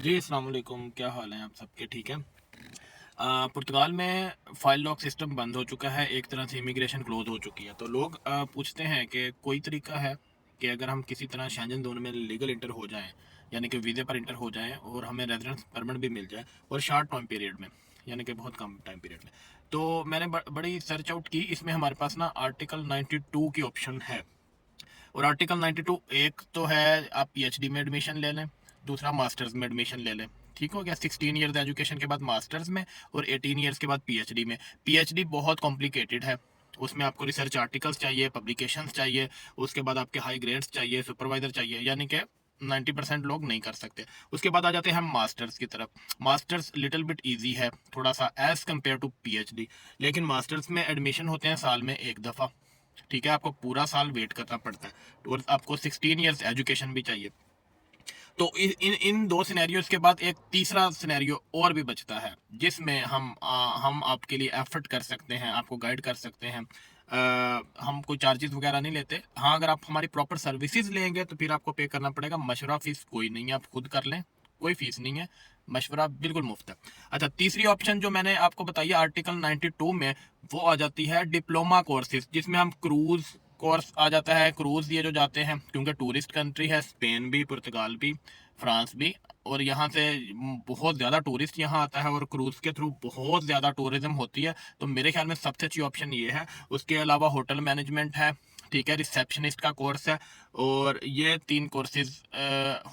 जी, अस्सलाम वालेकुम, क्या हाल है आप सबके? ठीक है। पुर्तगाल में फ़ाइल लॉक सिस्टम बंद हो चुका है, एक तरह से इमिग्रेशन क्लोज़ हो चुकी है। तो लोग पूछते हैं कि कोई तरीका है कि अगर हम किसी तरह शेंजन ज़ोन में लीगल एंटर हो जाएँ, यानी कि वीज़े पर एंटर हो जाएँ और हमें रेज़िडेंस परमिट भी मिल जाए और शॉर्ट टाइम पीरियड में, यानी कि बहुत कम टाइम पीरियड में। तो मैंने बड़ी सर्च आउट की, इसमें हमारे पास ना आर्टिकल 92 की ऑप्शन है। और आर्टिकल 92 एक तो है आप पीएचडी में एडमिशन ले लें, दूसरा मास्टर्स में एडमिशन ले लें। ठीक हो गया, 16 ईयर्स एजुकेशन के बाद मास्टर्स में और 18 ईयर्स के बाद पीएचडी में। पीएचडी बहुत कॉम्प्लिकेटेड है, उसमें आपको रिसर्च आर्टिकल्स चाहिए, पब्लिकेशंस चाहिए, उसके बाद आपके हाई ग्रेड्स चाहिए, सुपरवाइजर चाहिए, यानी कि 90% लोग नहीं कर सकते। उसके बाद आ जाते हैं हम मास्टर्स की तरफ। मास्टर्स लिटिल बिट इजी है थोड़ा सा एज कम्पेयर टू पीएचडी, लेकिन मास्टर्स में एडमिशन होते हैं साल में एक दफ़ा। ठीक है, आपको पूरा साल वेट करना पड़ता है और आपको 16 ईयर्स एजुकेशन भी चाहिए। तो इन इन दो सिनेरियोज के बाद एक तीसरा सिनेरियो और भी बचता है, जिसमें हम आपके लिए एफर्ट कर सकते हैं, आपको गाइड कर सकते हैं। हम कोई चार्जेस वगैरह नहीं लेते। हाँ, अगर आप हमारी प्रॉपर सर्विसेज लेंगे तो फिर आपको पे करना पड़ेगा। मशवरा फीस कोई नहीं है, आप खुद कर लें, कोई फीस नहीं है, मशवरा बिल्कुल मुफ्त है। अच्छा, तीसरी ऑप्शन जो मैंने आपको बताई है आर्टिकल 92 में, वो आ जाती है डिप्लोमा कोर्सेज, जिसमें हम क्रूज कोर्स आ जाता है। क्रूज ये जो जाते हैं, क्योंकि टूरिस्ट कंट्री है, स्पेन भी, पुर्तगाल भी, फ्रांस भी, और यहाँ से बहुत ज़्यादा टूरिस्ट यहाँ आता है और क्रूज़ के थ्रू बहुत ज़्यादा टूरिज्म होती है। तो मेरे ख्याल में सबसे अच्छी ऑप्शन ये है। उसके अलावा होटल मैनेजमेंट है, ठीक है, रिसेप्शनिस्ट का कोर्स है, और ये 3 कोर्सेज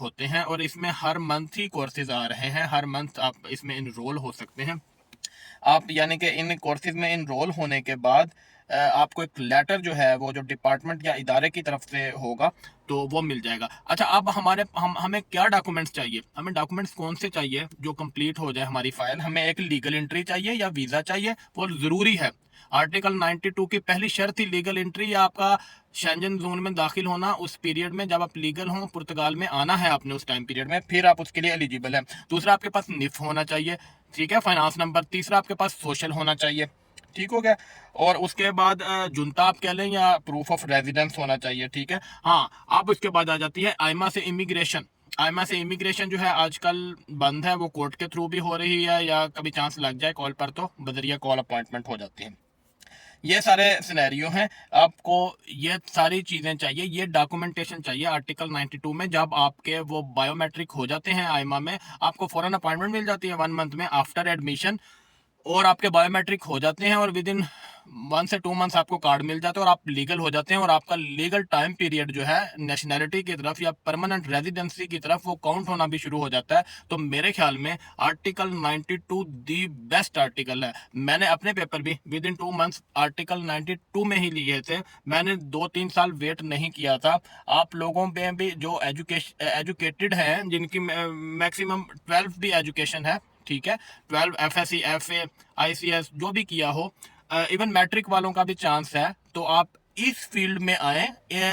होते हैं और इसमें हर मंथ ही कोर्सेज आ रहे हैं। हर मंथ आप इसमें इनरोल हो सकते हैं। आप यानी कि इन कोर्सेज में इनरोल होने के बाद आपको एक लेटर जो है वो जो डिपार्टमेंट या इदारे की तरफ से होगा, तो वो मिल जाएगा। अच्छा, अब हमें क्या डॉक्यूमेंट्स चाहिए? हमें डॉक्यूमेंट्स कौन से चाहिए जो कंप्लीट हो जाए हमारी फाइल? हमें एक लीगल एंट्री चाहिए या वीज़ा चाहिए, वो ज़रूरी है। आर्टिकल 92 की पहली शर्त ही लीगल एंट्री या आपका शेंजन जोन में दाखिल होना। उस पीरियड में जब आप लीगल हों, पुर्तगाल में आना है आपने उस टाइम पीरियड में, फिर आप उसके लिए एलिजिबल हैं। दूसरा, आपके पास निफ होना चाहिए, ठीक है, फाइनेंस नंबर। तीसरा, आपके पास सोशल होना चाहिए, ठीक हो गया। और उसके बाद जुनता आप कह लें या प्रूफ ऑफ रेजिडेंस होना चाहिए, ठीक है। हाँ, अब उसके बाद आ जाती है आइमा से इमिग्रेशन। आइमा से इमिग्रेशन जो है आजकल बंद है, वो कोर्ट के थ्रू भी हो रही है, या कभी चांस लग जाए कॉल पर तो बदरिया कॉल अपॉइंटमेंट हो जाती है। ये सारे सिनेरियो हैं। आपको ये सारी चीज़ें चाहिए, ये डॉक्यूमेंटेशन चाहिए आर्टिकल 92 में। जब आपके वो बायोमेट्रिक हो जाते हैं आइमा में, आपको फ़ौरन अपॉइंटमेंट मिल जाती है 1 मंथ में आफ्टर एडमिशन, और आपके बायोमेट्रिक हो जाते हैं और विद इन 1 से 2 मंथ्स आपको कार्ड मिल जाता है और आप लीगल हो जाते हैं। और आपका लीगल टाइम पीरियड जो है नेशनैलिटी की तरफ या परमानेंट रेजिडेंसी की तरफ वो काउंट होना भी शुरू हो जाता है। तो मेरे ख्याल में आर्टिकल 92 दी बेस्ट आर्टिकल है। मैंने अपने पेपर भी विद इन 2 मंथ्स आर्टिकल 92 में ही लिए थे। मैंने 2-3 साल वेट नहीं किया था। आप लोगों में भी जो एजुकेटेड हैं, जिनकी मैक्सिमम 12 भी एजुकेशन है, ठीक है, 12 एफएससी, एफए, आईसीएस जो भी किया हो, इवन मैट्रिक वालों का भी चांस है। तो आप इस फील्ड में आए,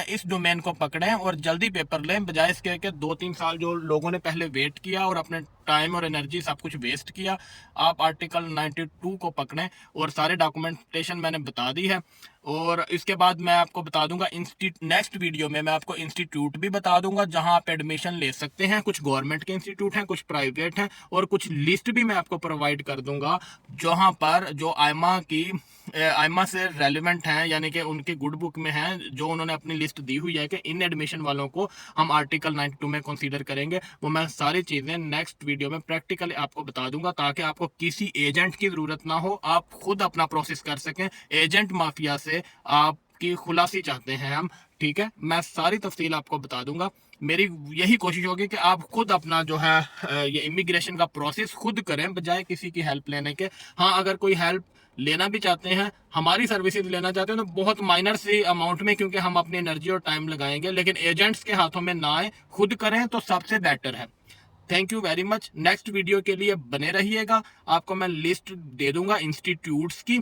इस डोमेन को पकड़ें और जल्दी पेपर लें, बजाय इसके कि 2-3 साल जो लोगों ने पहले वेट किया और अपने टाइम और एनर्जी सब कुछ वेस्ट किया। आप आर्टिकल 92 को पकड़ें और सारे डॉक्यूमेंटेशन मैंने बता दी है। और इसके बाद मैं आपको बता दूंगा नेक्स्ट वीडियो में मैं आपको इंस्टीट्यूट भी बता दूंगा जहां आप एडमिशन ले सकते हैं। कुछ गवर्नमेंट के इंस्टीट्यूट हैं, कुछ प्राइवेट हैं, और कुछ लिस्ट भी मैं आपको प्रोवाइड कर दूंगा जहां पर जो आइमा से रेलिवेंट हैं, यानी कि उनकी गुड बुक में है, जो उन्होंने अपनी लिस्ट दी हुई है कि इन एडमिशन वालों को हम आर्टिकल 92 में कंसीडर करेंगे। वो मैं सारी चीज़ें नेक्स्ट वीडियो में प्रैक्टिकली आपको बता दूंगा, ताकि आपको किसी एजेंट की ज़रूरत ना हो, आप खुद अपना प्रोसेस कर सकें। एजेंट माफिया से आपकी खुलासी चाहते हैं हम, ठीक है। मैं सारी तफसील आपको बता दूंगा। मेरी यही कोशिश होगी कि आप खुद अपना जो है ये इमिग्रेशन का प्रोसेस खुद करें, बजाय किसी की हेल्प लेने के। हाँ, अगर कोई हेल्प लेना भी चाहते हैं, हमारी सर्विसेज लेना चाहते हैं, तो बहुत माइनर सी अमाउंट में, क्योंकि हम अपनी एनर्जी और टाइम लगाएंगे, लेकिन एजेंट्स के हाथों में ना आए, खुद करें तो सबसे बेटर है। Thank you very much. Next video के लिए बने रहिएगा। आपको मैं लिस्ट दे दूंगा इंस्टीट्यूट्स की,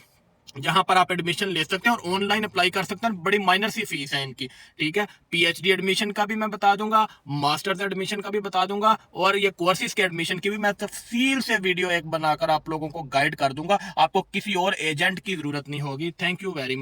जहां पर आप एडमिशन ले सकते हैं और ऑनलाइन अप्लाई कर सकते हैं। बड़ी माइनर सी फीस है इनकी, ठीक है। पीएचडी एडमिशन का भी मैं बता दूंगा, मास्टर्स एडमिशन का भी बता दूंगा, और ये कोर्सेज के एडमिशन की भी मैं तफसील से वीडियो एक बनाकर आप लोगों को गाइड कर दूंगा। आपको किसी और एजेंट की जरूरत नहीं होगी। Thank you very much.